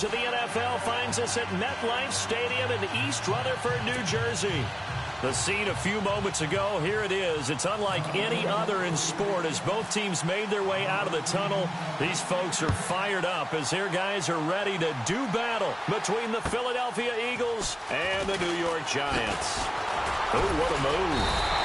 coverage of the NFL finds us at MetLife Stadium in East Rutherford, New Jersey. The scene a few moments ago, here it is. It's unlike any other in sport as both teams made their way out of the tunnel. These folks are fired up as their guys are ready to do battle between the Philadelphia Eagles and the New York Giants. Oh, what a move.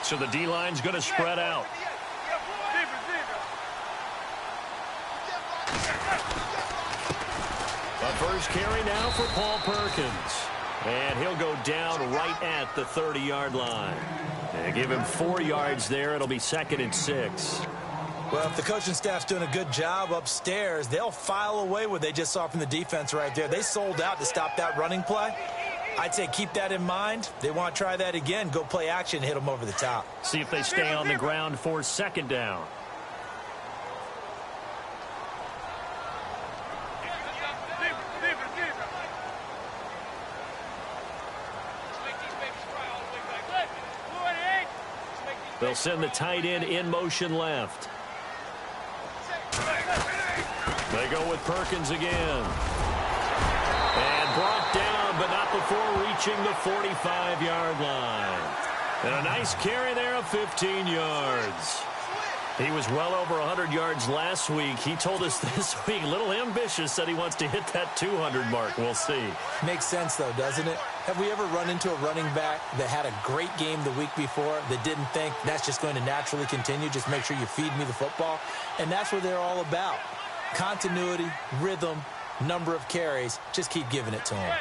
So the D-line's going to spread out. The first carry now for Paul Perkins. And he'll go down right at the 30-yard line. They give him 4 yards there. It'll be 2nd and 6. Well, if the coaching staff's doing a good job upstairs, they'll file away what they just saw from the defense right there. They sold out to stop that running play. I'd say keep that in mind. They want to try that again. Go play action, hit them over the top. See if they stay on the ground for 2nd down. They'll send the tight end in motion left. They go with Perkins again. And brought down, but not before reaching the 45-yard line. And a nice carry there of 15 yards. He was well over 100 yards last week. He told us this week, a little ambitious, that he wants to hit that 200 mark. We'll see. Makes sense, though, doesn't it? Have we ever run into a running back that had a great game the week before that didn't think that's just going to naturally continue? Just make sure you feed me the football. And that's what they're all about. Continuity, rhythm, number of carries. Just keep giving it to him.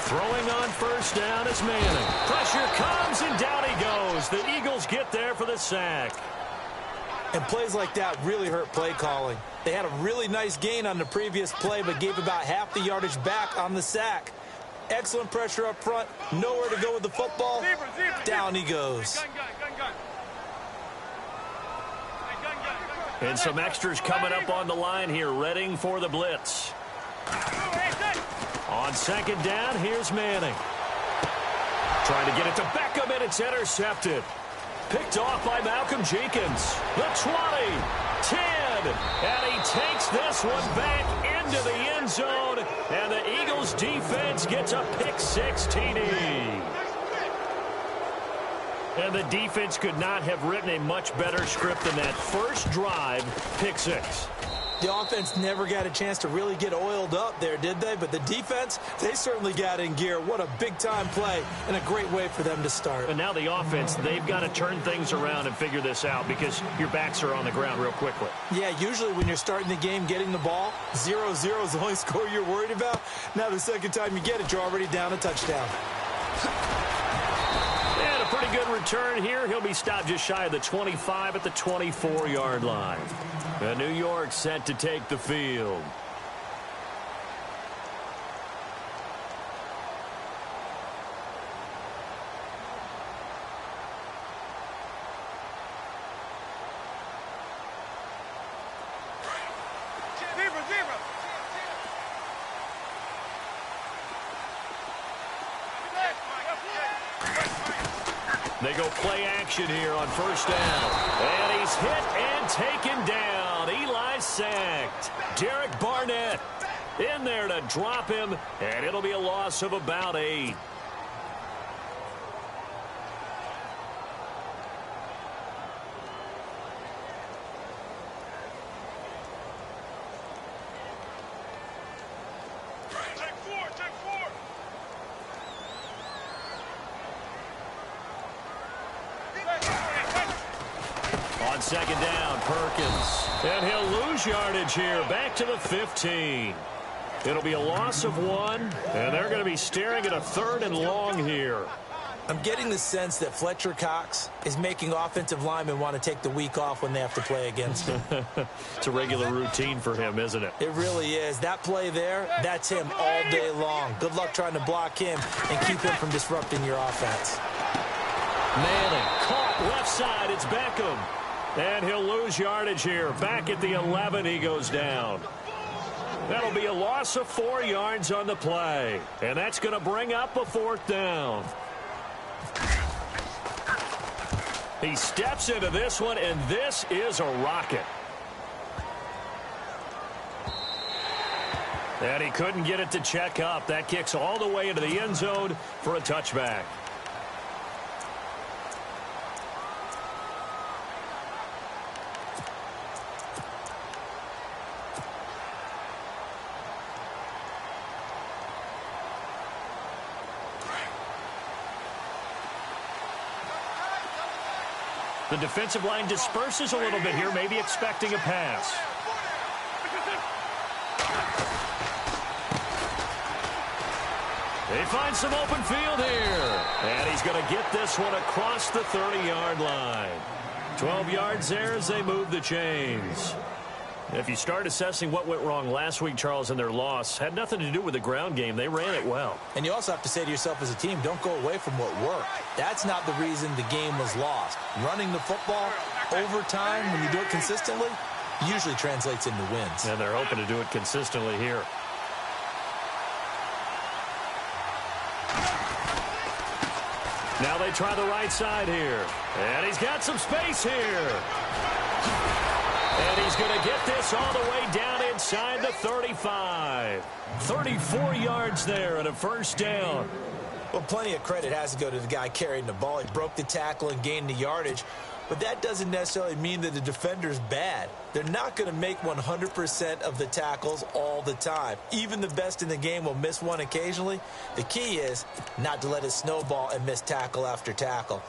Throwing on first down is Manning. Pressure comes, and down he goes. The Eagles get there for the sack. And plays like that really hurt play calling. They had a really nice gain on the previous play, but gave about half the yardage back on the sack. Excellent pressure up front. Nowhere to go with the football. Down he goes. And some extras coming up on the line here, readying for the blitz. On 2nd down, here's Manning. Trying to get it to Beckham, and it's intercepted. Picked off by Malcolm Jenkins. The 20, 10, and he takes this one back into the end zone, and the Eagles defense gets a pick-6 TD. And the defense could not have written a much better script than that. First drive, pick-6. The offense never got a chance to really get oiled up there, did they? But the defense, they certainly got in gear. What a big-time play and a great way for them to start. And now the offense, they've got to turn things around and figure this out because your backs are on the ground real quickly. Yeah, usually when you're starting the game getting the ball, 0-0 is the only score you're worried about. Now the second time you get it, you're already down a touchdown. And a pretty good return here. He'll be stopped just shy of the 25 at the 24-yard line. And New York set to take the field. They go play action here on first down. And he's hit and taken down. Eli sacked. Derek Barnett in there to drop him, and it'll be a loss of about 8. On 2nd down, Perkins. And he'll lose yardage here, back to the 15. It'll be a loss of 1, and they're going to be staring at a 3rd and long here. I'm getting the sense that Fletcher Cox is making offensive linemen want to take the week off when they have to play against him. It's a regular routine for him, isn't it? It really is. That play there, that's him all day long. Good luck trying to block him and keep him from disrupting your offense. Manning caught left side. It's Beckham. And he'll lose yardage here. Back at the 11, he goes down. That'll be a loss of 4 yards on the play. And that's going to bring up a 4th down. He steps into this one, and this is a rocket. And he couldn't get it to check up. That kicks all the way into the end zone for a touchback. The defensive line disperses a little bit here, maybe expecting a pass. They find some open field here. And he's going to get this one across the 30-yard line. 12 yards there as they move the chains. If you start assessing what went wrong last week, Charles, in their loss, had nothing to do with the ground game. They ran it well. And you also have to say to yourself as a team, don't go away from what worked. That's not the reason the game was lost. Running the football over time, when you do it consistently, usually translates into wins. And they're hoping to do it consistently here. Now they try the right side here. And he's got some space here. And he's going to get this all the way down inside the 35. 34 yards there and a 1st down. Well, plenty of credit has to go to the guy carrying the ball. He broke the tackle and gained the yardage. But that doesn't necessarily mean that the defender's bad. They're not going to make 100% of the tackles all the time. Even the best in the game will miss one occasionally. The key is not to let it snowball and miss tackle after tackle.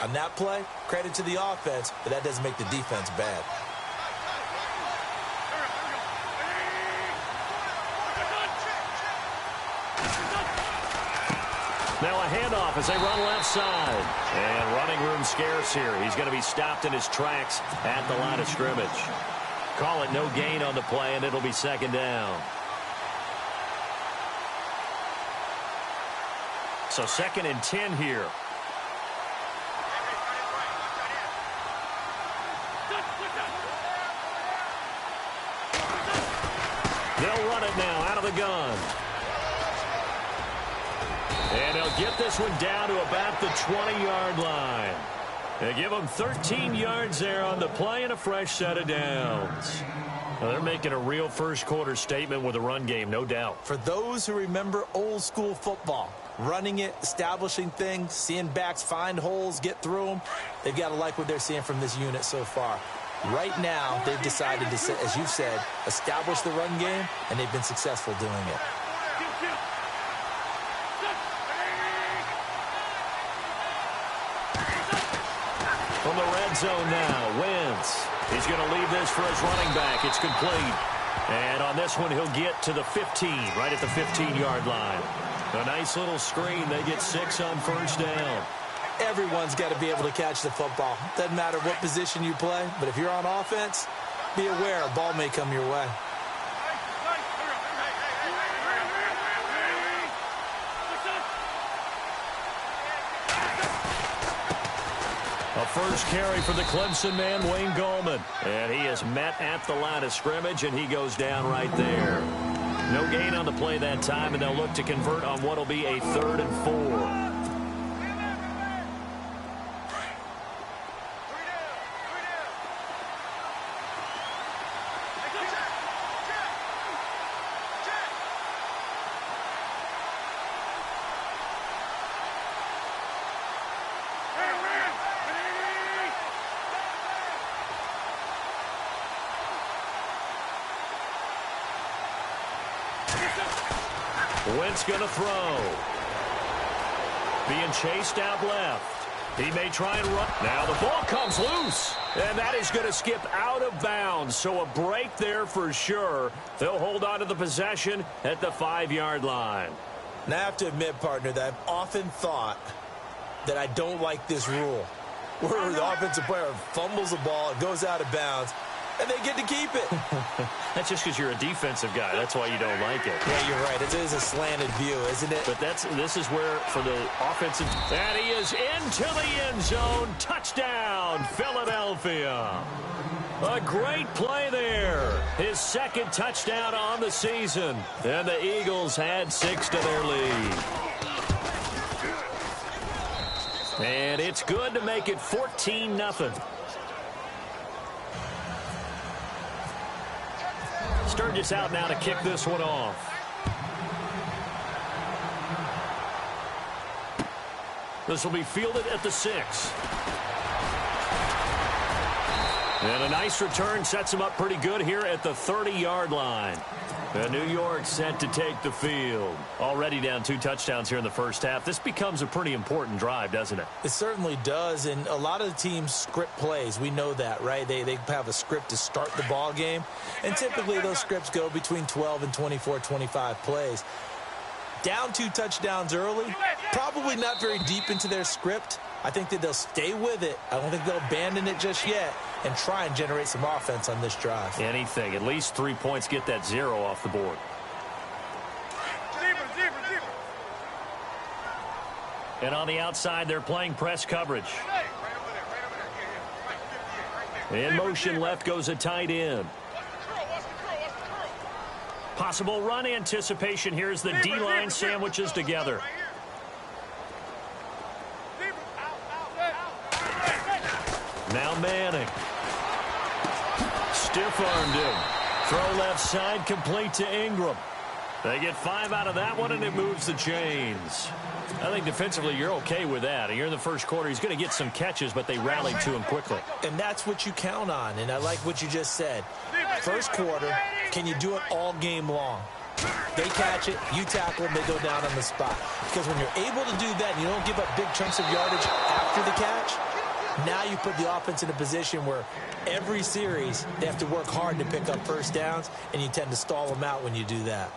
On that play, credit to the offense, but that doesn't make the defense bad. Now a handoff as they run left side. And running room scarce here. He's going to be stopped in his tracks at the line of scrimmage. Call it no gain on the play, and it'll be 2nd down. So 2nd and 10 here. They'll run it now out of the gun. And he'll get this one down to about the 20-yard line. They give him 13 yards there on the play and a fresh set of downs. Now they're making a real first-quarter statement with a run game, no doubt. For those who remember old-school football, running it, establishing things, seeing backs find holes, get through them, they've got to like what they're seeing from this unit so far. Right now, they've decided to, as you said, establish the run game, and they've been successful doing it. From the red zone now, Wentz. He's going to leave this for his running back. It's complete. And on this one, he'll get to the 15, right at the 15-yard line. A nice little screen. They get 6 on 1st down. Everyone's got to be able to catch the football. Doesn't matter what position you play, but if you're on offense, be aware a ball may come your way. A first carry for the Clemson man, Wayne Gallman. And he is met at the line of scrimmage, and he goes down right there. No gain on the play that time, and they'll look to convert on what will be a 3rd and 4. Wentz going to throw. Being chased out left. He may try and run. Now the ball comes loose. And that is going to skip out of bounds. So a break there for sure. They'll hold on to the possession at the 5-yard line. Now I have to admit, partner, that I've often thought that I don't like this rule, where the offensive player fumbles the ball, it goes out of bounds, and they get to keep it. That's just because you're a defensive guy. That's why you don't like it. Yeah, you're right. It is a slanted view, isn't it? But this is where, for the offensive, and he is into the end zone. Touchdown, Philadelphia. A great play there. His second touchdown on the season. And the Eagles add 6 to their lead. And it's good to make it 14-0. Sturgis out now to kick this one off. This will be fielded at the 6. And a nice return sets him up pretty good here at the 30-yard line. And New York set to take the field. Already down 2 touchdowns here in the first half. This becomes a pretty important drive, doesn't it? It certainly does, and a lot of the teams script plays. We know that, right? They have a script to start the ball game, and typically those scripts go between 12 and 24, 25 plays. Down 2 touchdowns early, probably not very deep into their script. I think that they'll stay with it. I don't think they'll abandon it just yet and try and generate some offense on this drive. Anything. At least 3 points, get that 0 off the board. And on the outside, they're playing press coverage. In motion left goes a tight end. Possible run anticipation here as the D-line sandwiches together. Now Manning. Stiff-armed him. Throw left side, complete to Ingram. They get 5 out of that one, and it moves the chains. I think defensively you're okay with that. Here in the first quarter, he's going to get some catches, but they rallied to him quickly. And that's what you count on, and I like what you just said. First quarter, can you do it all game long? They catch it, you tackle them, they go down on the spot. Because when you're able to do that and you don't give up big chunks of yardage after the catch, now you put the offense in a position where every series they have to work hard to pick up first downs, and you tend to stall them out when you do that.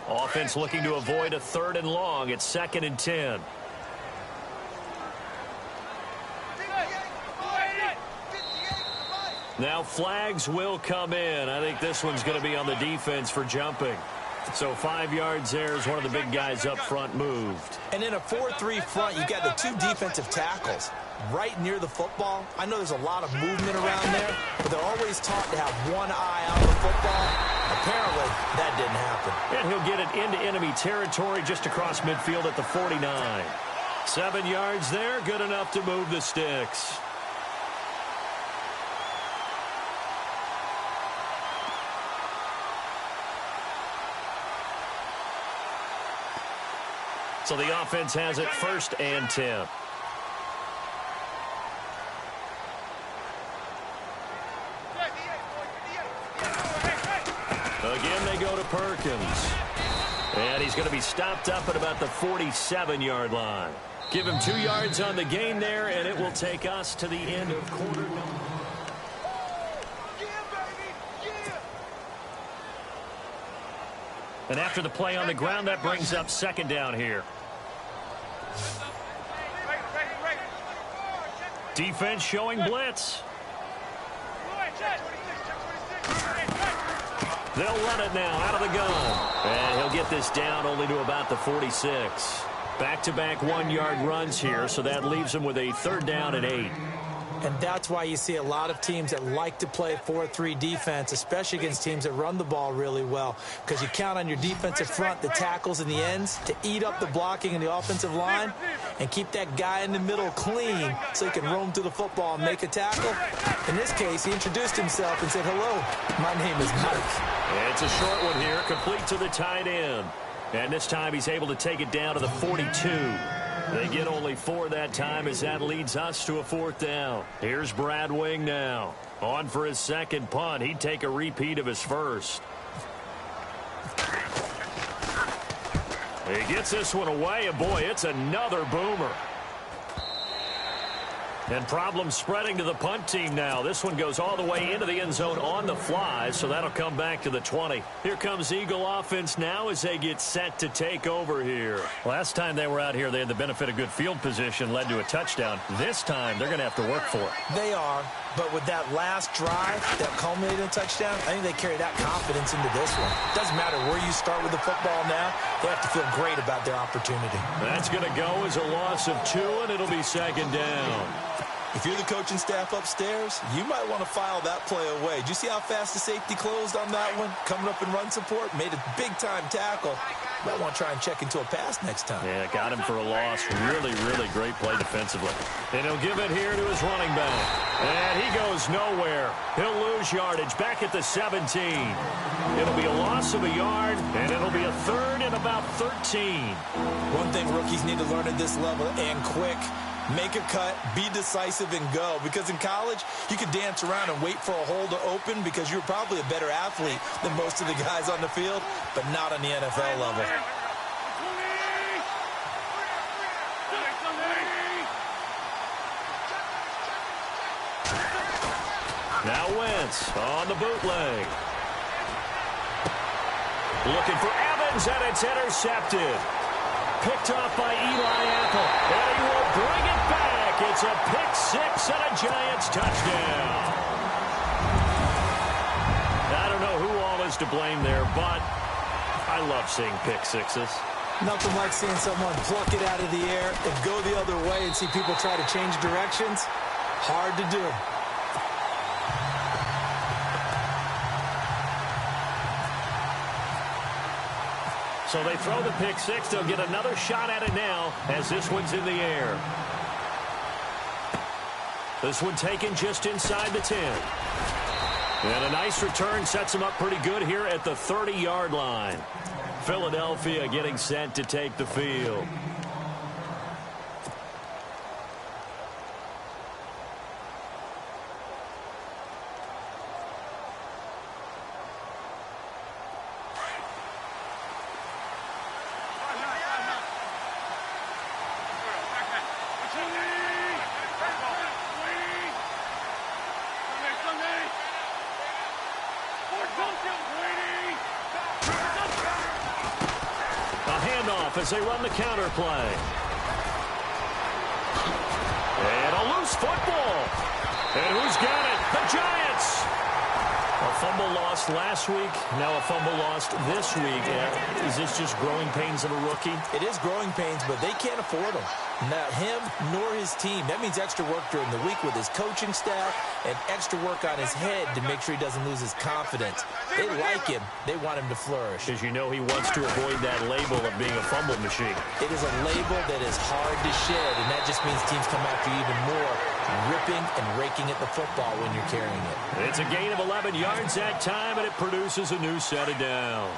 Offense looking to avoid a 3rd and long. It's 2nd and 10. Now flags will come in. I think this one's going to be on the defense for jumping. So 5 yards there as one of the big guys up front moved. And in a 4-3 front, you got the 2 defensive tackles right near the football. I know there's a lot of movement around there, but they're always taught to have one eye on the football. Apparently, that didn't happen. And he'll get it into enemy territory just across midfield at the 49. 7 yards there, good enough to move the sticks. So the offense has it 1st and 10. Again, they go to Perkins. And he's going to be stopped up at about the 47-yard line. Give him 2 yards on the gain there, and it will take us to the end of quarter number. And after the play on the ground, that brings up 2nd down here. Defense showing blitz. They'll run it now out of the gun. And he'll get this down only to about the 46. Back-to-back 1-yard runs here, so that leaves him with a 3rd down and 8. And that's why you see a lot of teams that like to play 4-3 defense, especially against teams that run the ball really well, because you count on your defensive front, the tackles and the ends, to eat up the blocking in the offensive line and keep that guy in the middle clean so he can roam through the football and make a tackle. In this case, he introduced himself and said, "Hello, my name is Mike." It's a short one here, complete to the tight end. And this time he's able to take it down to the 42. They get only 4 that time as that leads us to a 4th down. Here's Brad Wing now. On for his 2nd punt. He'd take a repeat of his 1st. He gets this one away, and boy, it's another boomer. And problems spreading to the punt team now. This one goes all the way into the end zone on the fly, so that'll come back to the 20. Here comes Eagle offense now as they get set to take over here. Last time they were out here, they had the benefit of good field position, led to a touchdown. This time, they're going to have to work for it. They are, but with that last drive that culminated in a touchdown, I think they carry that confidence into this one. Doesn't matter where you start with the football now, they have to feel great about their opportunity. That's going to go as a loss of 2, and it'll be second down. If you're the coaching staff upstairs, you might want to file that play away. Did you see how fast the safety closed on that one? Coming up in run support, made a big-time tackle. Might want to try and check into a pass next time. Yeah, got him for a loss. Really, really great play defensively. And he'll give it here to his running back. And he goes nowhere. He'll lose yardage back at the 17. It'll be a loss of a yard, and it'll be a third and about 13. One thing rookies need to learn at this level, and quick, make a cut, be decisive, and go. Because in college, you could dance around and wait for a hole to open because you're probably a better athlete than most of the guys on the field, but not on the NFL level. Now Wentz on the bootleg. Looking for Evans, and it's intercepted. Picked off by Eli Apple, and he will bring it back. It's a pick-6 and a Giants touchdown. I don't know who all is to blame there, but I love seeing pick-6s. Nothing like seeing someone pluck it out of the air and go the other way and see people try to change directions. Hard to do. So they throw the pick-6. They'll get another shot at it now as this one's in the air. This one taken just inside the 10. And a nice return sets them up pretty good here at the 30-yard line. Philadelphia getting set to take the field. As they run the counter play. And a loose football. And who's got it? The Giants. A fumble lost last week. Now a fumble lost this week. Is this just growing pains of a rookie? It is growing pains, but they can't afford them. Not him nor his team. That means extra work during the week with his coaching staff and extra work on his head to make sure he doesn't lose his confidence. They like him. They want him to flourish. As you know, he wants to avoid that label of being a fumble machine. It is a label that is hard to shed, and that just means teams come after you even more, ripping and raking at the football when you're carrying it. It's a gain of 11 yards that time, and it produces a new set of downs.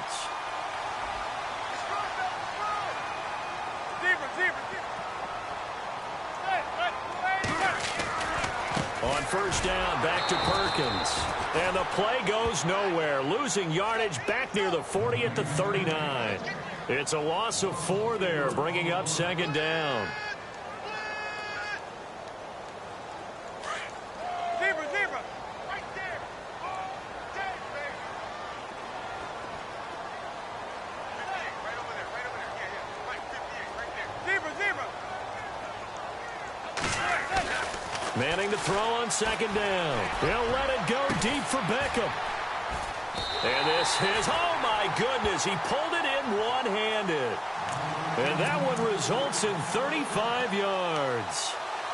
On first down, back to Perkins. And the play goes nowhere. Losing yardage back near the 40 at the 39. It's a loss of 4 there, bringing up second down. Manning to throw on second down. They'll let it go deep for Beckham. And this is, oh my goodness, he pulled it in one-handed. And that one results in 35 yards.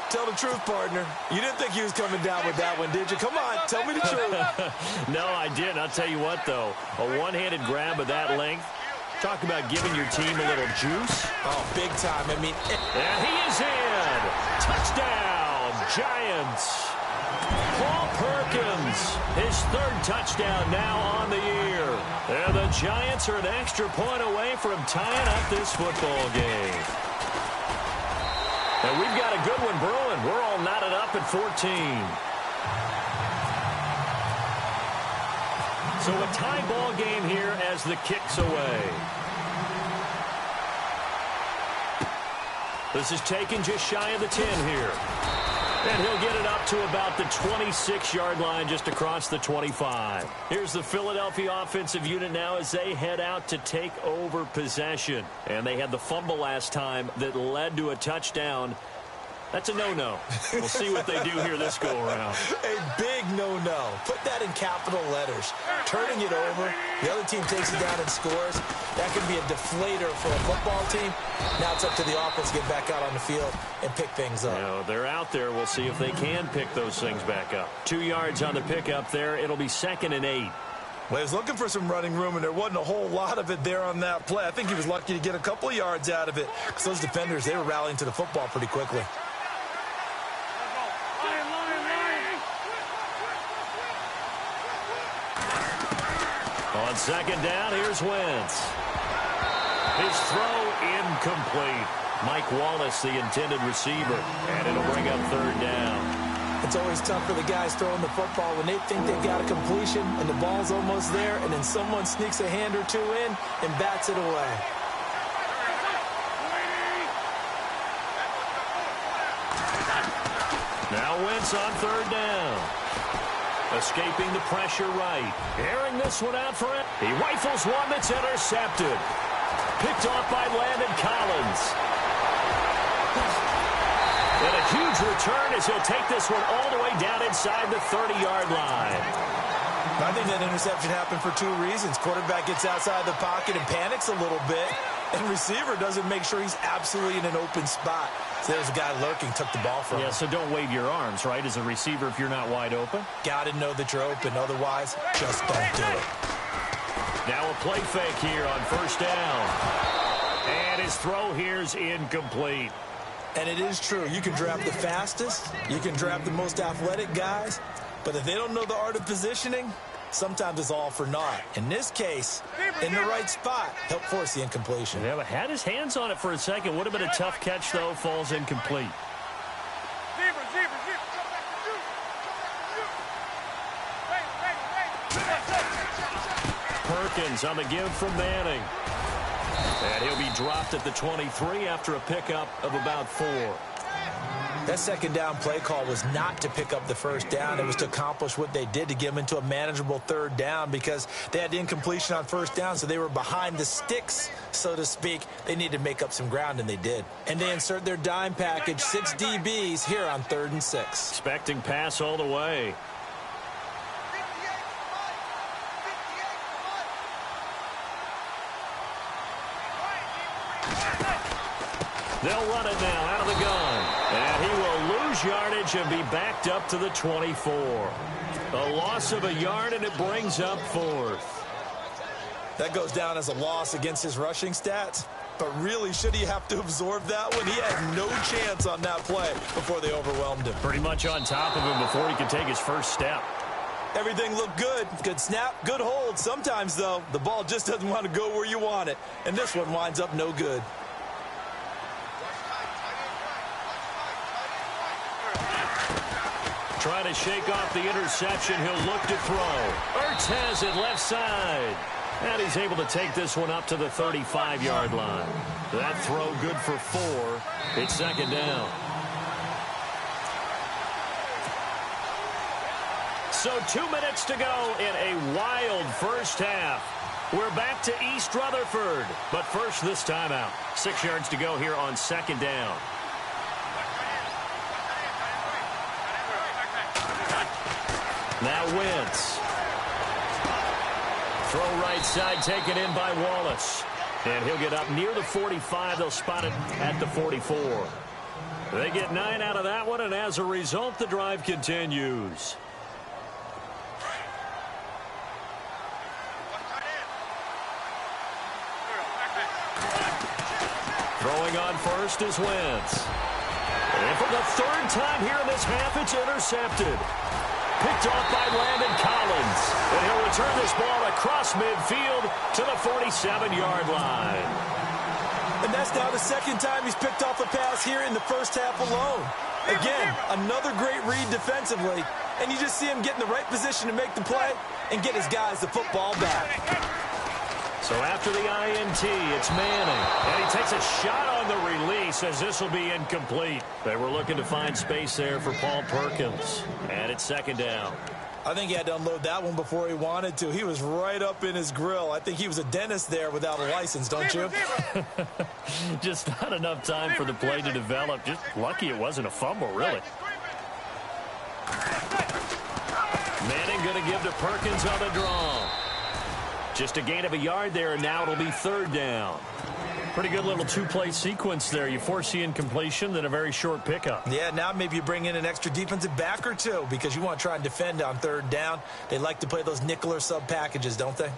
Tell the truth, partner. You didn't think he was coming down with that one, did you? Come on, tell me the truth. No, I didn't. I'll tell you what, though. A one-handed grab of that length. Talk about giving your team a little juice. Oh, big time. I mean... And he is in. Touchdown, Giants. Paul Perkins, his third touchdown now on the year. And the Giants are an extra point away from tying up this football game. And we've got a good one brewing. We're all knotted up at 14. So a tie ball game here as the kick's away. This is taken just shy of the 10 here. And he'll get it up to about the 26-yard line, just across the 25. Here's the Philadelphia offensive unit now as they head out to take over possession. And they had the fumble last time that led to a touchdown. That's a no-no. We'll see what they do here this go-around. A big no-no. Put that in capital letters. Turning it over, the other team takes it down and scores. That can be a deflator for a football team. Now it's up to the offense to get back out on the field and pick things up. You know, they're out there. We'll see if they can pick those things back up. 2 yards on the pickup there. It'll be 2nd and 8. Well, he was looking for some running room, and there wasn't a whole lot of it there on that play. I think he was lucky to get a couple of yards out of it, because those defenders, they were rallying to the football pretty quickly. On 2nd down, here's Wentz. His throw incomplete. Mike Wallace, the intended receiver, and it'll bring up 3rd down. It's always tough for the guys throwing the football when they think they've got a completion and the ball's almost there, and then someone sneaks a hand or two in and bats it away. Now Wentz on 3rd down. Escaping the pressure right. Airing this one out for it. He rifles one that's intercepted. Picked off by Landon Collins. And a huge return as he'll take this one all the way down inside the 30-yard line. I think that interception happened for 2 reasons. Quarterback gets outside the pocket and panics a little bit, and receiver doesn't make sure he's absolutely in an open spot. So there's a guy lurking, took the ball from him. Yeah, so don't wave your arms, right, as a receiver if you're not wide open. Got to know that you're open. Otherwise, just don't do it. Now a play fake here on 1st down. And his throw here's incomplete. And it is true. You can draft the fastest. You can draft the most athletic guys. But if they don't know the art of positioning, sometimes it's all for naught. In this case, in the right spot, helped force the incompletion. Yeah, but had his hands on it for a second. Would have been a tough catch, though. Falls incomplete. Perkins on the give from Manning. And he'll be dropped at the 23 after a pickup of about 4. That 2nd down play call was not to pick up the 1st down. It was to accomplish what they did, to get them into a manageable 3rd down, because they had incompletion on 1st down, so they were behind the sticks, so to speak. They needed to make up some ground, and they did. And they insert their dime package, 6 DBs here on 3rd and 6. Expecting pass all the way. They'll run it now out of the gun. And he will lose yardage and be backed up to the 24. A loss of a yard, and it brings up 4th. That goes down as a loss against his rushing stats. But really, should he have to absorb that one? He had no chance on that play before they overwhelmed him. Pretty much on top of him before he could take his first step. Everything looked good. Good snap, good hold. Sometimes, though, the ball just doesn't want to go where you want it. And this one winds up no good. Trying to shake off the interception. He'll look to throw. Ertz has it left side. And he's able to take this one up to the 35-yard line. That throw good for 4. It's 2nd down. So 2 minutes to go in a wild first half. We're back to East Rutherford. But first, this timeout. 6 yards to go here on 2nd down. Now Wentz. Throw right side taken in by Wallace. And he'll get up near the 45. They'll spot it at the 44. They get 9 out of that one, and as a result, the drive continues. Throwing on first is Wentz. And for the 3rd time here in this half, it's intercepted. Picked off by Landon Collins. And he'll return this ball across midfield to the 47-yard line. And that's now the 2nd time he's picked off a pass here in the first half alone. Again, another great read defensively. And you just see him get in the right position to make the play and get his guys the football back. So after the INT, it's Manning. And he takes a shot on the release as this will be incomplete. They were looking to find space there for Paul Perkins. And it's second down. I think he had to unload that one before he wanted to. He was right up in his grill. I think he was a dentist there without a license, don't you? Just not enough time for the play to develop. Just lucky it wasn't a fumble, really. Manning going to give to Perkins on the draw. Just a gain of a yard there, and now it'll be third down. Pretty good little two-play sequence there. You force the incompletion, then a very short pickup. Yeah, now maybe you bring in an extra defensive back or two because you want to try and defend on third down. They like to play those nickel or sub packages, don't they?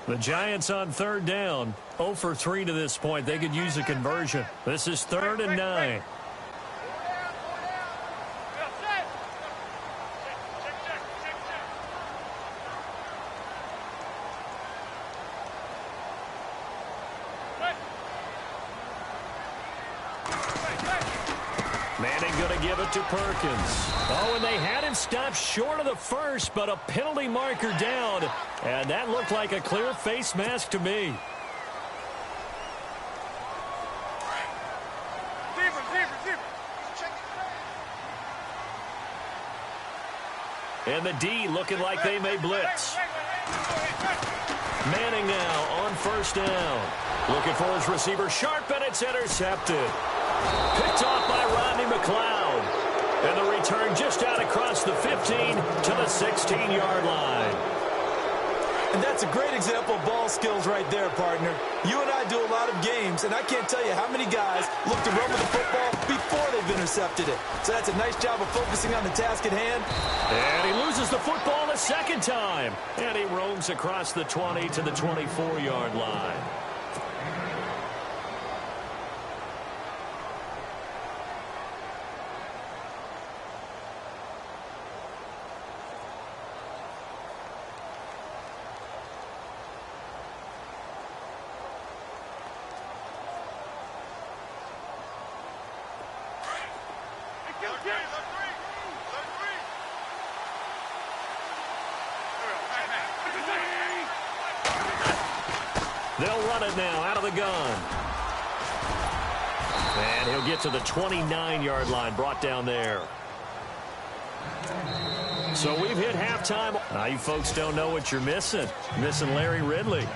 The Giants on third down, 0 for 3 to this point. They could use a conversion. This is 3rd and 9. Manning going to give it to Perkins. Oh, and they had him stopped short of the first, but a penalty marker down. And that looked like a clear face mask to me. And the D looking like they may blitz. Manning now on first down. Looking for his receiver sharp, and it's intercepted. Picked off by Rodney McLeod. And the return just out across the 15 to the 16-yard line. And that's a great example of ball skills right there, partner. You and I do a lot of games, and I can't tell you how many guys look to run with the football before they've intercepted it. So that's a nice job of focusing on the task at hand. And he loses the football the second time. And he roams across the 20 to the 24-yard line. They'll run it now out of the gun. And he'll get to the 29-yard line, brought down there. So we've hit halftime. Now you folks don't know what you're missing. Missing Larry Ridley.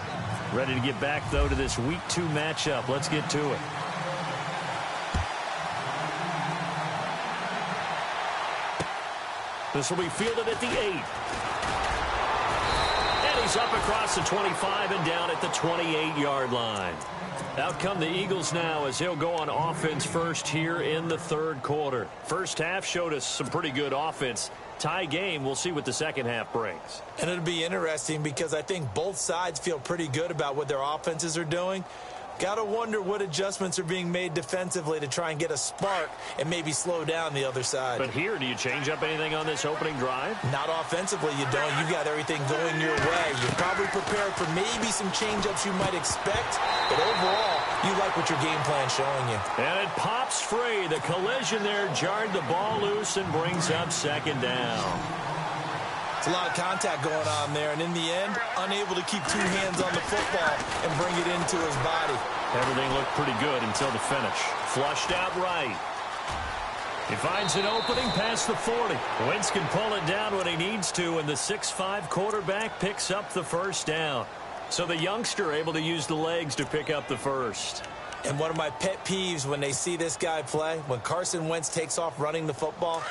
Ready to get back, though, to this Week 2 matchup. Let's get to it. This will be fielded at the 8. He's up across the 25 and down at the 28-yard line. Out come the Eagles now as he'll go on offense first here in the third quarter. First half showed us some pretty good offense. Tie game, we'll see what the second half brings. And it'll be interesting because I think both sides feel pretty good about what their offenses are doing. Got to wonder what adjustments are being made defensively to try and get a spark and maybe slow down the other side. But here, do you change up anything on this opening drive? Not offensively, you don't. You've got everything going your way. You're probably prepared for maybe some change-ups you might expect, but overall, you like what your game plan's showing you. And it pops free. The collision there jarred the ball loose and brings up second down. It's a lot of contact going on there, and in the end, unable to keep two hands on the football and bring it into his body. Everything looked pretty good until the finish. Flushed out right. He finds an opening past the 40. Wentz can pull it down when he needs to, and the 6'5" quarterback picks up the first down. So the youngster able to use the legs to pick up the first. And one of my pet peeves when they see this guy play, when Carson Wentz takes off running the football,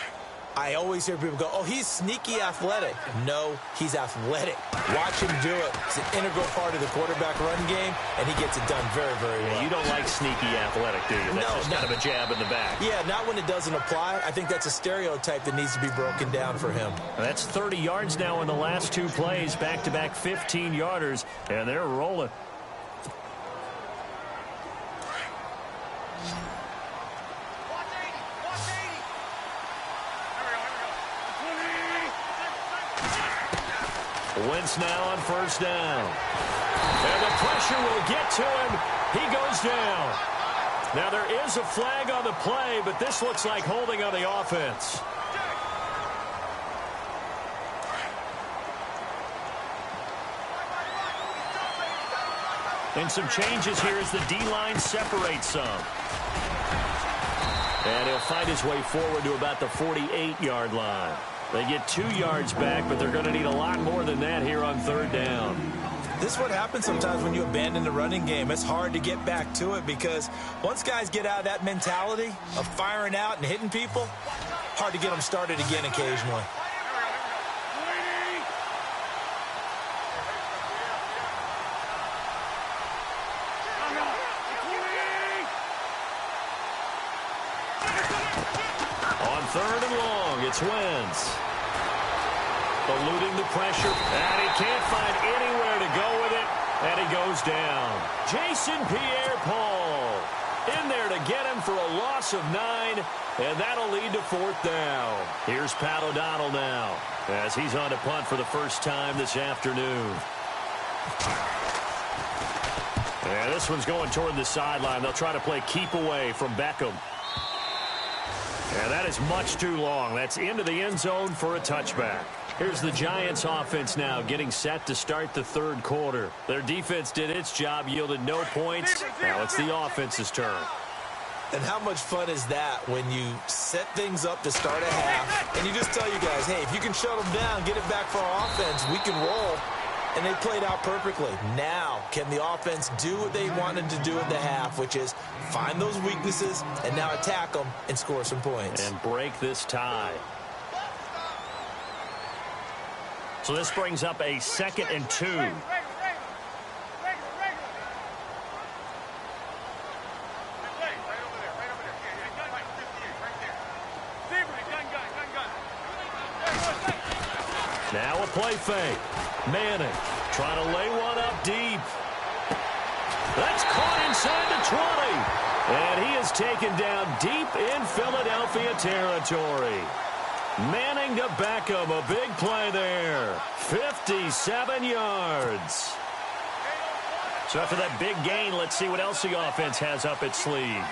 I always hear people go, oh, he's sneaky athletic. No, he's athletic. Watch him do it. It's an integral part of the quarterback run game, and he gets it done very, very well. Yeah, you don't like sneaky athletic, do you? That's just kind of a jab in the back. Yeah, not when it doesn't apply. I think that's a stereotype that needs to be broken down for him. That's 30 yards now in the last two plays, back-to-back 15-yarders, and they're rolling. Wentz now on first down. And the pressure will get to him. He goes down. Now there is a flag on the play, but this looks like holding on the offense. And some changes here as the D-line separates some. And he'll find his way forward to about the 48-yard line. They get 2 yards back, but they're going to need a lot more than that here on third down. This is what happens sometimes when you abandon the running game. It's hard to get back to it because once guys get out of that mentality of firing out and hitting people, hard to get them started again occasionally. On third and long, it's Wentz. Eluding the pressure, and he can't find anywhere to go with it, and he goes down. Jason Pierre-Paul in there to get him for a loss of 9, and that'll lead to fourth down. Here's Pat O'Donnell now, as he's on to punt for the first time this afternoon. And this one's going toward the sideline. They'll try to play keep away from Beckham. And that is much too long. That's into the end zone for a touchback. Here's the Giants offense now getting set to start the third quarter. Their defense did its job, yielded no points. Now it's the offense's turn. And how much fun is that when you set things up to start a half and you just tell you guys, hey, if you can shut them down, get it back for our offense, we can roll. And they played out perfectly. Now, can the offense do what they wanted to do at the half, which is find those weaknesses and now attack them and score some points. And break this tie. So this brings up a 2nd and 2. Now a play fake. Manning trying to lay one up deep. That's caught inside the 20. And he is taken down deep in Philadelphia territory. Manning to Beckham, a big play there. 57 yards. So after that big gain, let's see what else the offense has up its sleeve.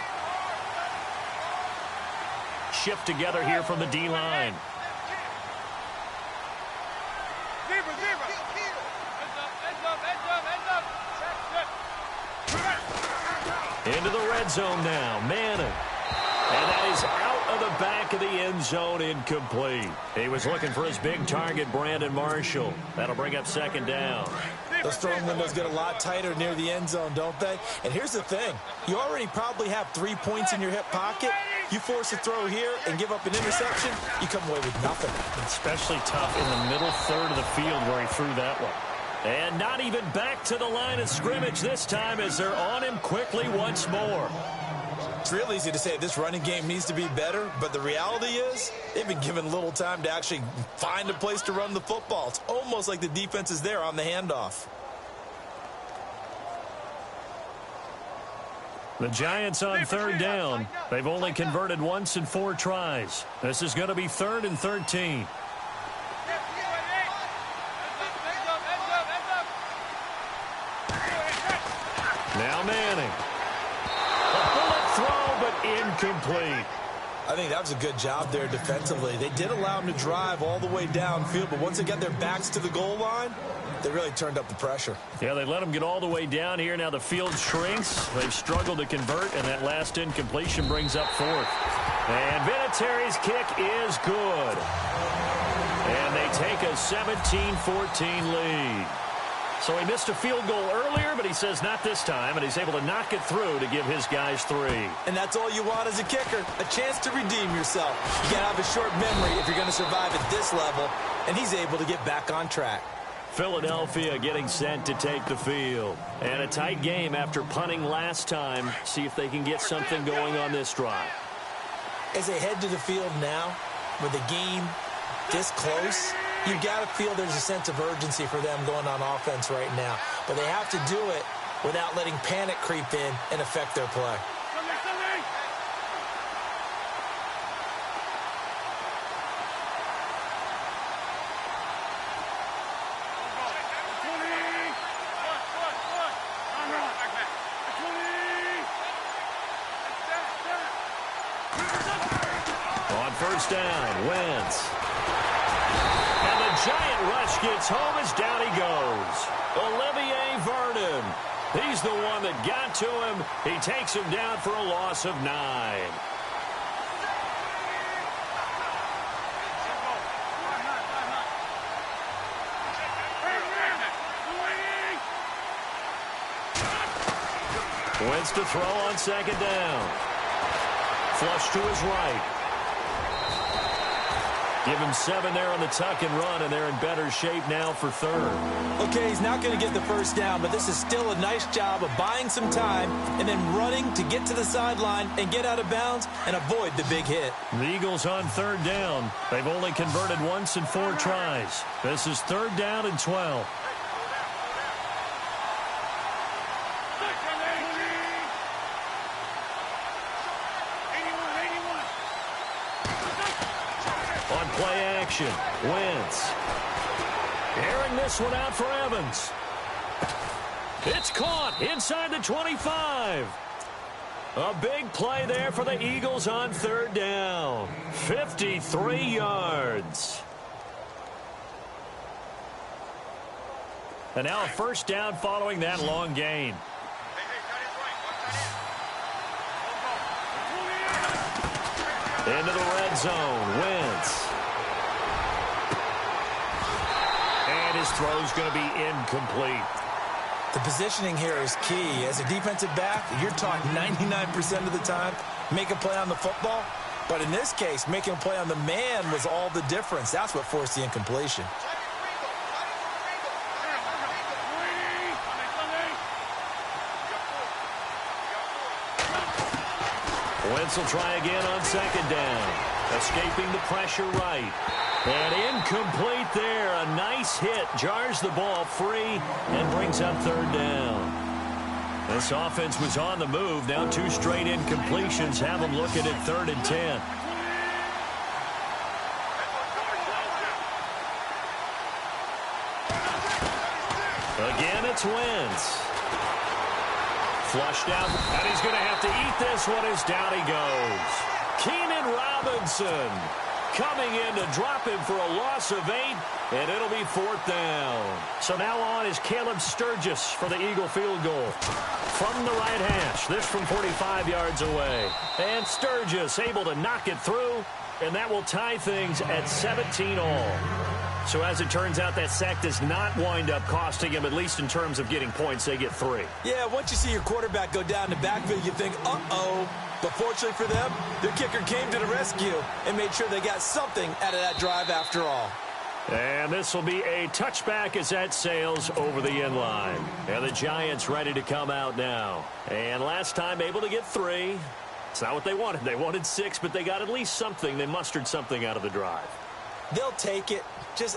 Shift together here from the D-line. Into the red zone now. Manning. And that is out of the back of the end zone, incomplete. He was looking for his big target, Brandon Marshall. That'll bring up 2nd down. Those throwing windows get a lot tighter near the end zone, don't they? And here's the thing. You already probably have 3 points in your hip pocket. You force a throw here and give up an interception, you come away with nothing. Especially tough in the middle third of the field where he threw that one. And not even back to the line of scrimmage this time as they're on him quickly once more. It's real easy to say this running game needs to be better, but the reality is they've been given little time to actually find a place to run the football. It's almost like the defense is there on the handoff. The Giants on third down. They've only converted once in 4 tries. This is going to be 3rd and 13. Now Manning. A bullet throw, but incomplete. I think that was a good job there defensively. They did allow him to drive all the way downfield, but once they got their backs to the goal line, they really turned up the pressure. Yeah, they let him get all the way down here. Now the field shrinks. They've struggled to convert, and that last incompletion brings up 4th. And Vinatieri's kick is good. And they take a 17-14 lead. So he missed a field goal earlier, but he says not this time, and he's able to knock it through to give his guys 3. And that's all you want as a kicker, a chance to redeem yourself. You got to have a short memory if you're going to survive at this level, and he's able to get back on track. Philadelphia getting set to take the field. And a tight game after punting last time. See if they can get something going on this drive. As they head to the field now, with the game this close, you got to feel there's a sense of urgency for them going on offense right now. But they have to do it without letting panic creep in and affect their play. On first down, Wentz. Giant rush gets home as down he goes. Olivier Vernon. He's the one that got to him. He takes him down for a loss of 9. Wentz to throw on second down. Flush to his right. Give him 7 there on the tuck and run, and they're in better shape now for third. Okay, he's not going to get the first down, but this is still a nice job of buying some time and then running to get to the sideline and get out of bounds and avoid the big hit. The Eagles on third down. They've only converted once in 4 tries. This is third down and 12. On play action, Wentz. Airing this one out for Evans. It's caught inside the 25. A big play there for the Eagles on third down. 53 yards. And now a first down following that long gain. Into the red zone, Wentz. And his throw's going to be incomplete. The positioning here is key. As a defensive back, you're taught 99% of the time, make a play on the football. But in this case, making a play on the man was all the difference. That's what forced the incompletion. Wentz will try again on second down. Escaping the pressure right. And incomplete there. A nice hit. Jars the ball free and brings up third down. This offense was on the move. Now 2 straight incompletions have them looking at third and 10. Again, it's Wentz. Flushed out, and he's going to have to eat this one as down he goes. Keenan Robinson coming in to drop him for a loss of 8, and it'll be 4th down. So now on is Caleb Sturgis for the Eagle field goal. From the right hash, this from 45 yards away. And Sturgis able to knock it through, and that will tie things at 17 all. So as it turns out, that sack does not wind up costing him, at least in terms of getting points. They get 3. Yeah, once you see your quarterback go down the backfield, you think, uh-oh. But fortunately for them, their kicker came to the rescue and made sure they got something out of that drive after all. And this will be a touchback as that sails over the end line. And the Giants ready to come out now. And last time able to get 3. It's not what they wanted. They wanted 6, but they got at least something. They mustered something out of the drive. They'll take it.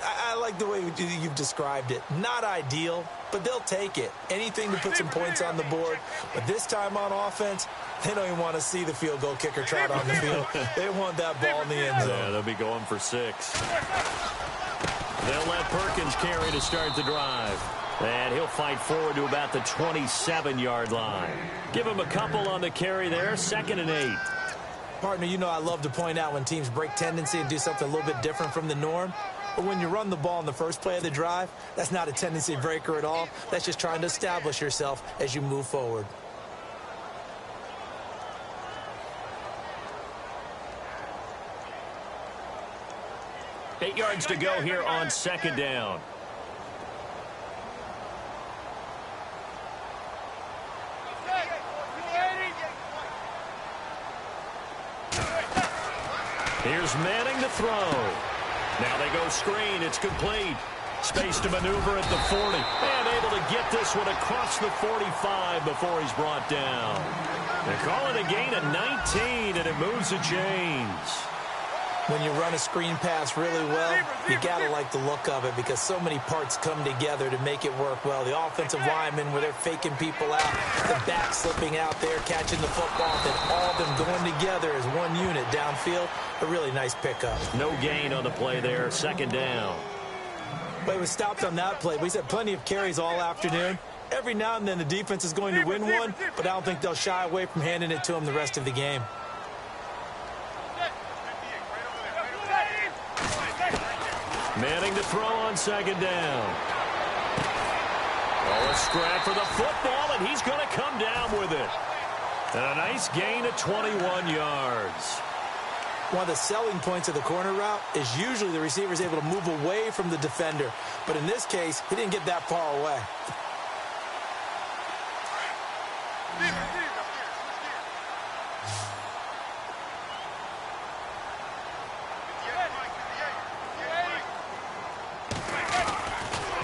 I like the way you've described it. Not ideal, but they'll take it. Anything to put some points on the board. But this time on offense, they don't even want to see the field goal kicker trot on the field. They want that ball in the end zone. Yeah, they'll be going for 6. They'll let Perkins carry to start the drive. And he'll fight forward to about the 27-yard line. Give him a couple on the carry there. 2nd and 8. Partner, you know I love to point out when teams break tendency and do something a little bit different from the norm. But when you run the ball in the first play of the drive, that's not a tendency breaker at all. That's just trying to establish yourself as you move forward. Eight yards to go here on second down. Here's Manning to throw. Now they go screen. It's complete. Space to maneuver at the 40. And able to get this one across the 45 before he's brought down. They call it a gain of 19, and it moves the chains. When you run a screen pass really well, you got to like the look of it because so many parts come together to make it work well. The offensive linemen, where they're faking people out, the back slipping out there, catching the football, then all of them going together as one unit downfield. A really nice pickup. No gain on the play there, second down. But it was stopped on that play. He's had plenty of carries all afternoon. Every now and then the defense is going to win one, but I don't think they'll shy away from handing it to him the rest of the game. Manning to throw on second down. Oh, a scrap for the football, and he's going to come down with it. And a nice gain of 21 yards. One of the selling points of the corner route is usually the receiver is able to move away from the defender. But in this case, he didn't get that far away.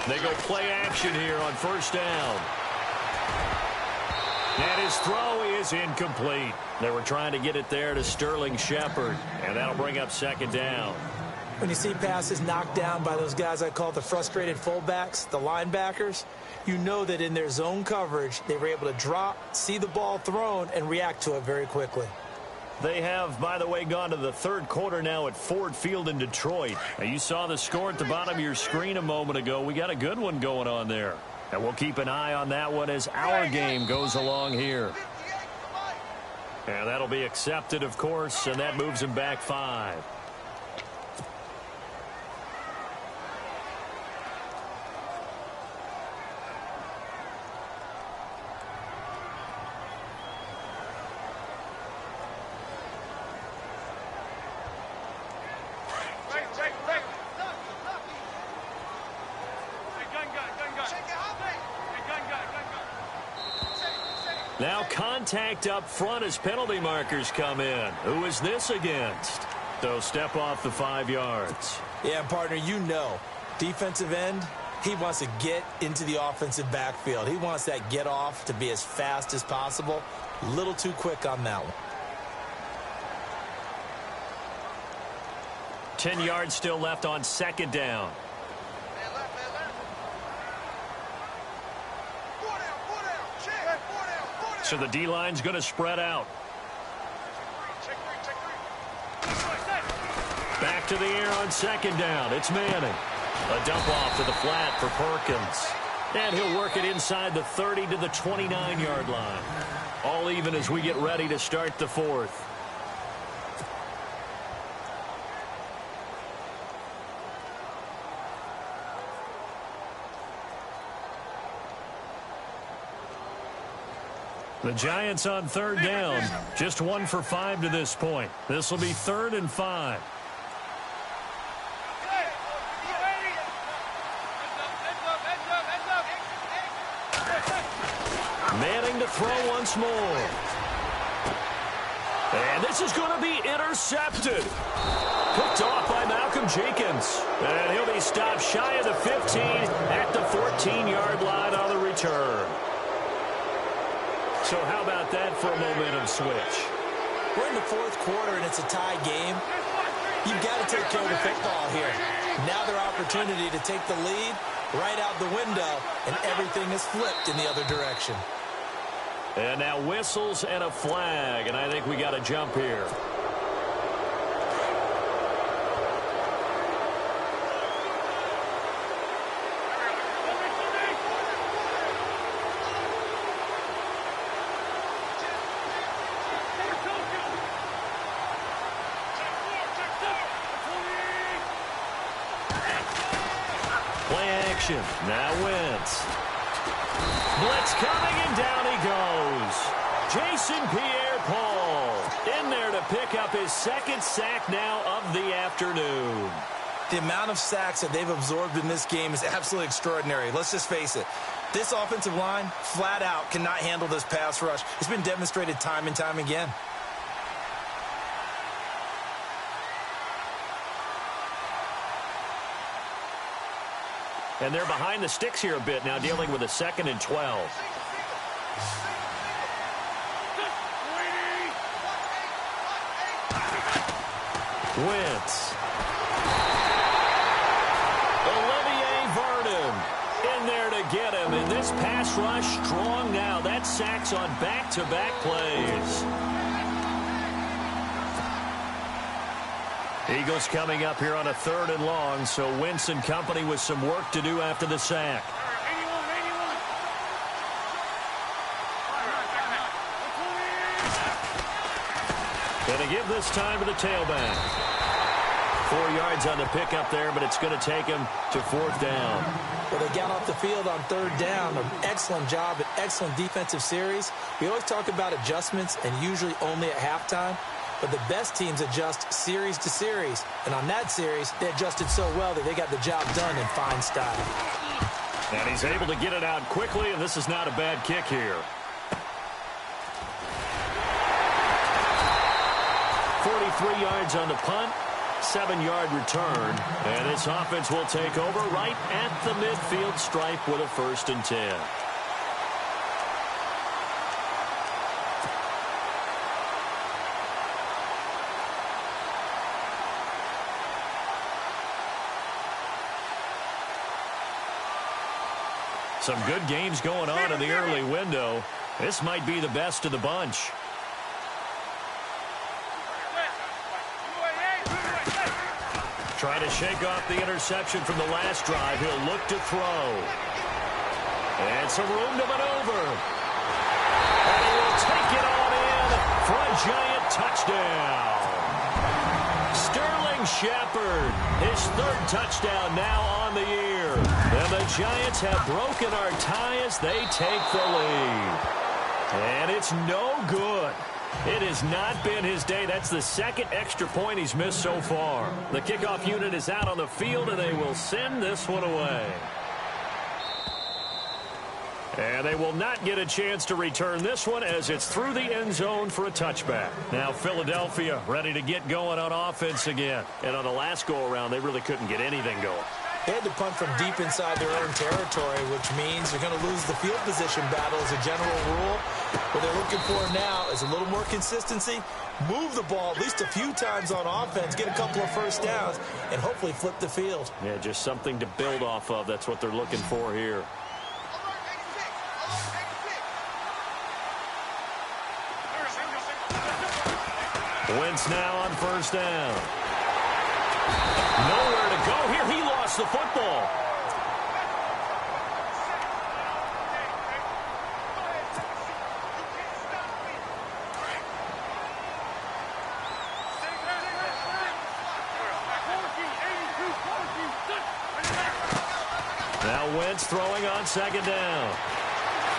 They go play action here on first down. And his throw is incomplete. They were trying to get it there to Sterling Shepard, and that'll bring up second down. When you see passes knocked down by those guys I call the frustrated fullbacks, the linebackers, you know that in their zone coverage, they were able to drop, see the ball thrown, and react to it very quickly. They have, by the way, gone to the third quarter now at Ford Field in Detroit. Now, you saw the score at the bottom of your screen a moment ago. We got a good one going on there. And we'll keep an eye on that one as our game goes along here. And that'll be accepted, of course, and that moves him back 5. Now contact up front as penalty markers come in. Who is this against? They'll step off the 5 yards. Yeah, partner, you know, defensive end, he wants to get into the offensive backfield. He wants that get off to be as fast as possible. A little too quick on that one. 10 yards still left on second down. So the D-line's going to spread out. Back to the air on second down. It's Manning. A dump off to the flat for Perkins. And he'll work it inside the 30 to the 29-yard line. All even as we get ready to start the fourth. The Giants on third down. Just 1 for 5 to this point. This will be 3rd and 5. Manning to throw once more. And this is going to be intercepted. Picked off by Malcolm Jenkins. And he'll be stopped shy of the 15 at the 14-yard line on the return. So how about that for a momentum switch? We're in the fourth quarter, and it's a tie game. You've got to take care of the football here. Now their opportunity to take the lead right out the window, and everything is flipped in the other direction. And now whistles and a flag, and I think we got to jump here. Now Wentz. Blitz coming, and down he goes. Jason Pierre-Paul in there to pick up his 2nd sack now of the afternoon. The amount of sacks that they've absorbed in this game is absolutely extraordinary. Let's just face it. This offensive line, flat out, cannot handle this pass rush. It's been demonstrated time and time again. And they're behind the sticks here a bit now, dealing with a 2nd and 12. Wentz. Olivier Vernon in there to get him. And this pass rush strong now. That's sacks on back-to-back plays. Eagles coming up here on a 3rd and long, so Wentz and company with some work to do after the sack. Going to give this time to the tailback. 4 yards on the pickup there, but it's going to take him to 4th down. Well, they got off the field on 3rd down. An excellent job at excellent defensive series. We always talk about adjustments and usually only at halftime. But the best teams adjust series to series. And on that series, they adjusted so well that they got the job done in fine style. And he's able to get it out quickly, and this is not a bad kick here. 43 yards on the punt, 7-yard return. And this offense will take over right at the midfield stripe with a 1st and 10. Some good games going on in the early window. This might be the best of the bunch. Trying to shake off the interception from the last drive. He'll look to throw. And some room to maneuver. And he will take it on in for a giant touchdown. Sterling Shepard, his 3rd touchdown now on the year. And the Giants have broken our tie as they take the lead. And it's no good. It has not been his day. That's the 2nd extra point he's missed so far. The kickoff unit is out on the field, and they will send this one away. And they will not get a chance to return this one as it's through the end zone for a touchback. Now Philadelphia ready to get going on offense again. And on the last go-around, they really couldn't get anything going. They had to punt from deep inside their own territory, which means they're going to lose the field position battle as a general rule. What they're looking for now is a little more consistency, move the ball at least a few times on offense, get a couple of 1st downs, and hopefully flip the field. Yeah, just something to build off of. That's what they're looking for here. Wentz now on 1st down. Nowhere to go here. He lost the football. Now Wentz throwing on 2nd down.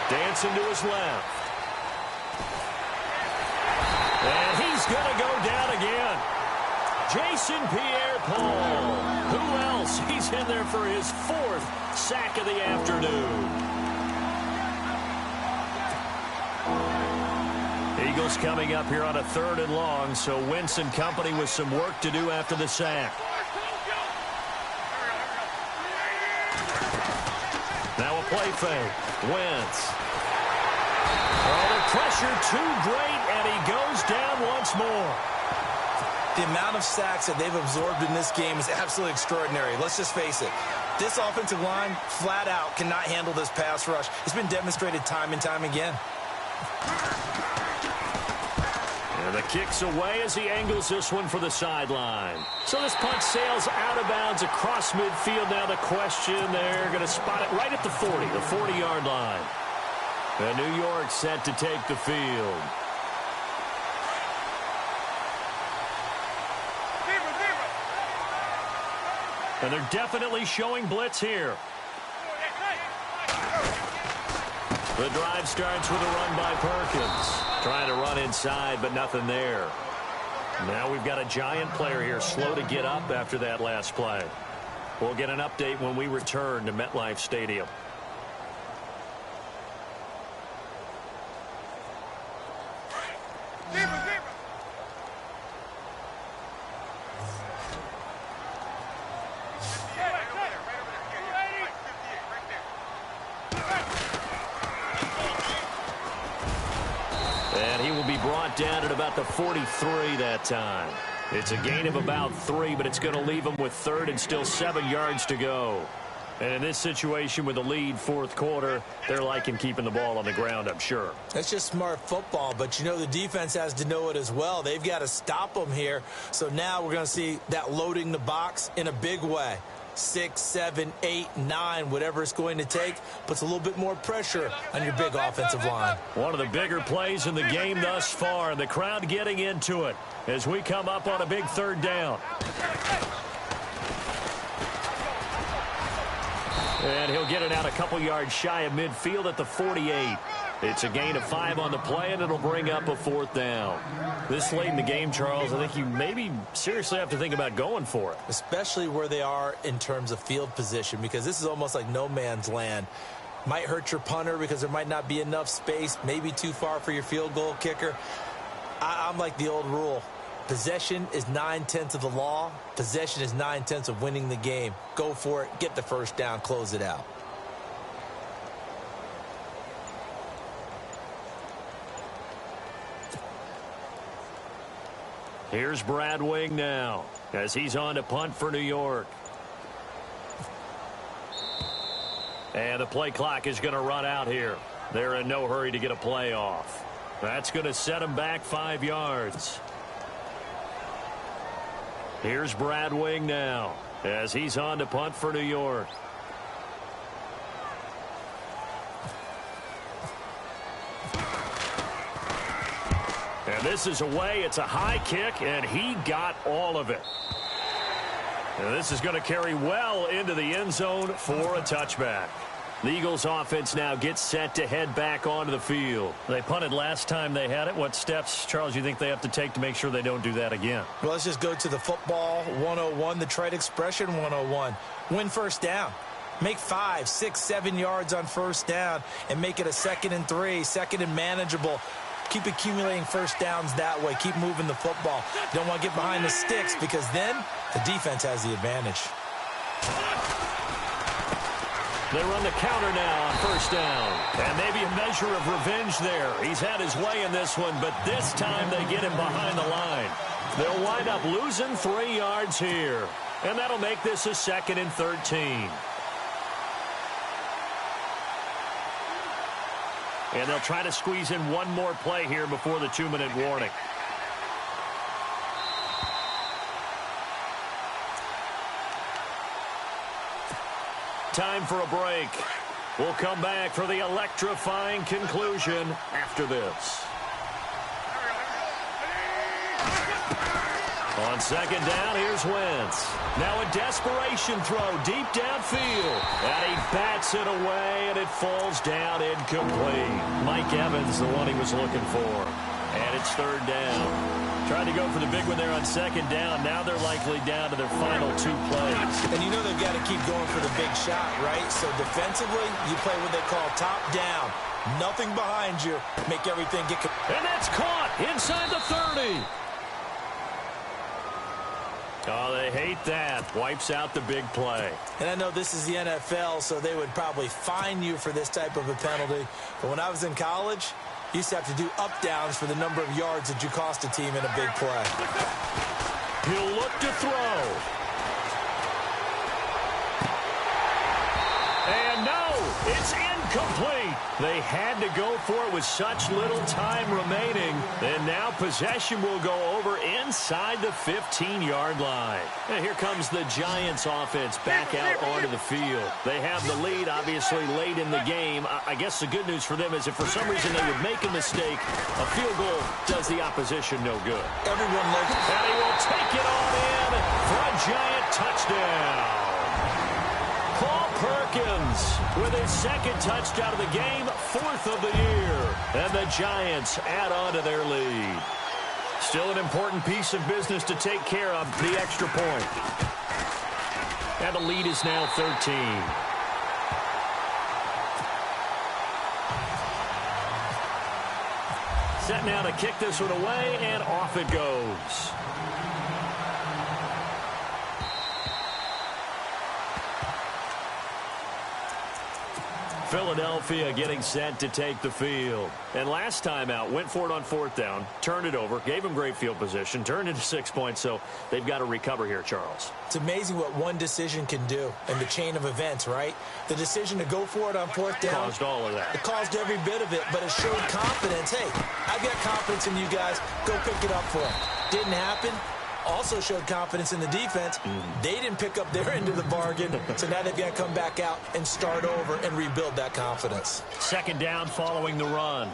Dancing to his left. And he's going to go down again. Jason Pierre-Paul. Who else? He's in there for his 4th sack of the afternoon. Eagles coming up here on a 3rd and long, so Wentz and company with some work to do after the sack. Now a play fake. Wentz. Oh, the pressure too great, and he goes down once more. The amount of sacks that they've absorbed in this game is absolutely extraordinary. Let's just face it. This offensive line, flat out, cannot handle this pass rush. It's been demonstrated time and time again. And the kick's away as he angles this one for the sideline. So this punt sails out of bounds across midfield. Now the question, they're going to spot it right at the 40, the 40-yard line. And New York set to take the field. And they're definitely showing blitz here. The drive starts with a run by Perkins. Trying to run inside, but nothing there. Now we've got a Giant player here slow to get up after that last play. We'll get an update when we return to MetLife Stadium. Down at about the 43 that time. It's a gain of about 3, but it's going to leave them with 3rd and still 7 yards to go. And in this situation with the lead 4th quarter, they're liking keeping the ball on the ground, I'm sure. That's just smart football, but you know the defense has to know it as well. They've got to stop them here. So now we're going to see that loading the box in a big way. 6, 7, 8, 9, whatever it's going to take, puts a little bit more pressure on your big offensive line. One of the bigger plays in the game thus far, and the crowd getting into it as we come up on a big 3rd down. And he'll get it out a couple yards shy of midfield at the 48. It's a gain of 5 on the play, and it'll bring up a 4th down. This late in the game, Charles, I think you maybe seriously have to think about going for it. Especially where they are in terms of field position, because this is almost like no man's land. Might hurt your punter because there might not be enough space, maybe too far for your field goal kicker. I'm like the old rule. Possession is 9/10 of the law. Possession is 9/10 of winning the game. Go for it. Get the first down. Close it out. Here's Brad Wing now as he's on to punt for New York. And the play clock is going to run out here. They're in no hurry to get a play off. That's going to set them back 5 yards. Here's Brad Wing now as he's on to punt for New York. And this is away. It's a high kick, and he got all of it. And this is going to carry well into the end zone for a touchback. The Eagles offense now gets set to head back onto the field. They punted last time they had it. What steps, Charles, you think they have to take to make sure they don't do that again? Well, let's just go to the football 101, the trite expression 101. Win first down. Make 5, 6, 7 yards on first down and make it a 2nd and 3, 2nd and manageable. Keep accumulating first downs that way. Keep moving the football. You don't want to get behind the sticks because then the defense has the advantage. They run the counter now on first down. And maybe a measure of revenge there. He's had his way in this one, but this time they get him behind the line. They'll wind up losing 3 yards here. And that'll make this a 2nd and 13. And they'll try to squeeze in one more play here before the 2-minute warning. Time for a break. We'll come back for the electrifying conclusion after this. On second down, here's Wentz. Now a desperation throw deep downfield. And he bats it away, and it falls down incomplete. Mike Evans, the one he was looking for. And it's third down. Tried to go for the big one there on second down. Now they're likely down to their final 2 plays. And you know they've got to keep going for the big shot, right? So defensively, you play what they call top down. Nothing behind you. Make everything get... And that's caught inside the 30. Oh, they hate that. Wipes out the big play. And I know this is the NFL, so they would probably fine you for this type of a penalty. But when I was in college, you used to have to do up-downs for the number of yards that you cost a team in a big play. He'll look to throw. And no, it's incomplete. They had to go for it with such little time remaining. And now possession will go over inside the 15-yard line. And here comes the Giants offense back out onto the field. They have the lead, obviously, late in the game. I guess the good news for them is if for some reason they would make a mistake, a field goal does the opposition no good. Everyone loves it. And he will take it on in for a Giant touchdown. Paul Perkins with his 2nd touchdown of the game, 4th of the year. And the Giants add on to their lead. Still an important piece of business to take care of, the extra point. And the lead is now 13. Set now to kick this one away, and off it goes. Philadelphia getting set to take the field. And last time out, went for it on 4th down, turned it over, gave them great field position, turned into 6 points, so they've got to recover here, Charles. It's amazing what one decision can do in the chain of events, right? The decision to go for it on 4th down. Caused all of that. It caused every bit of it, but it showed confidence. Hey, I've got confidence in you guys. Go pick it up for them. Didn't happen. Also showed confidence in the defense. They didn't pick up their end of the bargain, so now they've got to come back out and start over and rebuild that confidence. Second down following the run.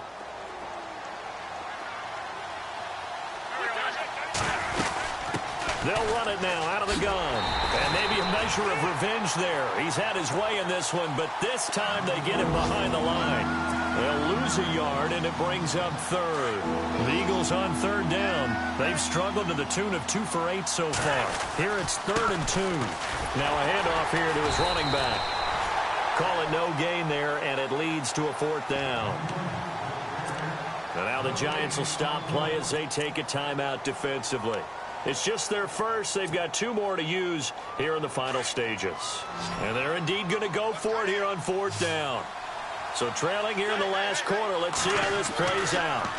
They'll run it now out of the gun. And maybe a measure of revenge there. He's had his way in this one, but this time they get him behind the line. They'll lose a yard, and it brings up third. The Eagles on third down. They've struggled to the tune of 2 for 8 so far. Here it's 3rd and 2. Now a handoff here to his running back. Call it no gain there, and it leads to a 4th down. And now the Giants will stop play as they take a timeout defensively. It's just their first. They've got 2 more to use here in the final stages. And they're indeed going to go for it here on 4th down. So trailing here in the last quarter. Let's see how this plays out.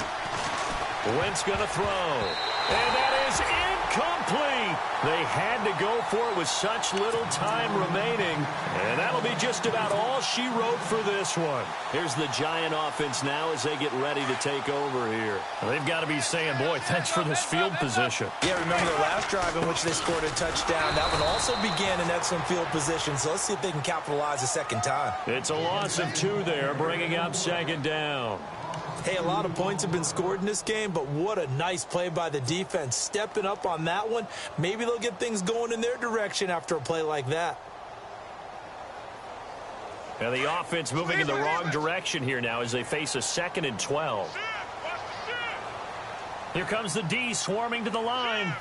Wentz going to throw. And that is incomplete. They had to go for it with such little time remaining. And that'll be just about all she wrote for this one. Here's the Giant offense now as they get ready to take over here. Well, they've got to be saying, boy, thanks for this field position. Yeah, remember the last drive in which they scored a touchdown. That one also began in excellent field position. So let's see if they can capitalize a second time. It's a loss of 2 there, bringing up 2nd down. Hey, a lot of points have been scored in this game, but what a nice play by the defense. Stepping up on that one. Maybe they'll get things going in their direction after a play like that. And the offense moving in the wrong direction here now as they face a 2nd and 12. Here comes the D swarming to the line.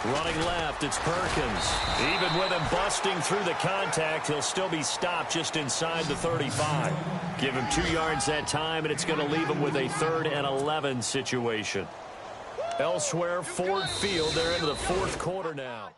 Running left, it's Perkins. Even with him busting through the contact, he'll still be stopped just inside the 35. Give him 2 yards that time, and it's going to leave him with a 3rd and 11 situation. Elsewhere, Ford Field, they're into the 4th quarter now.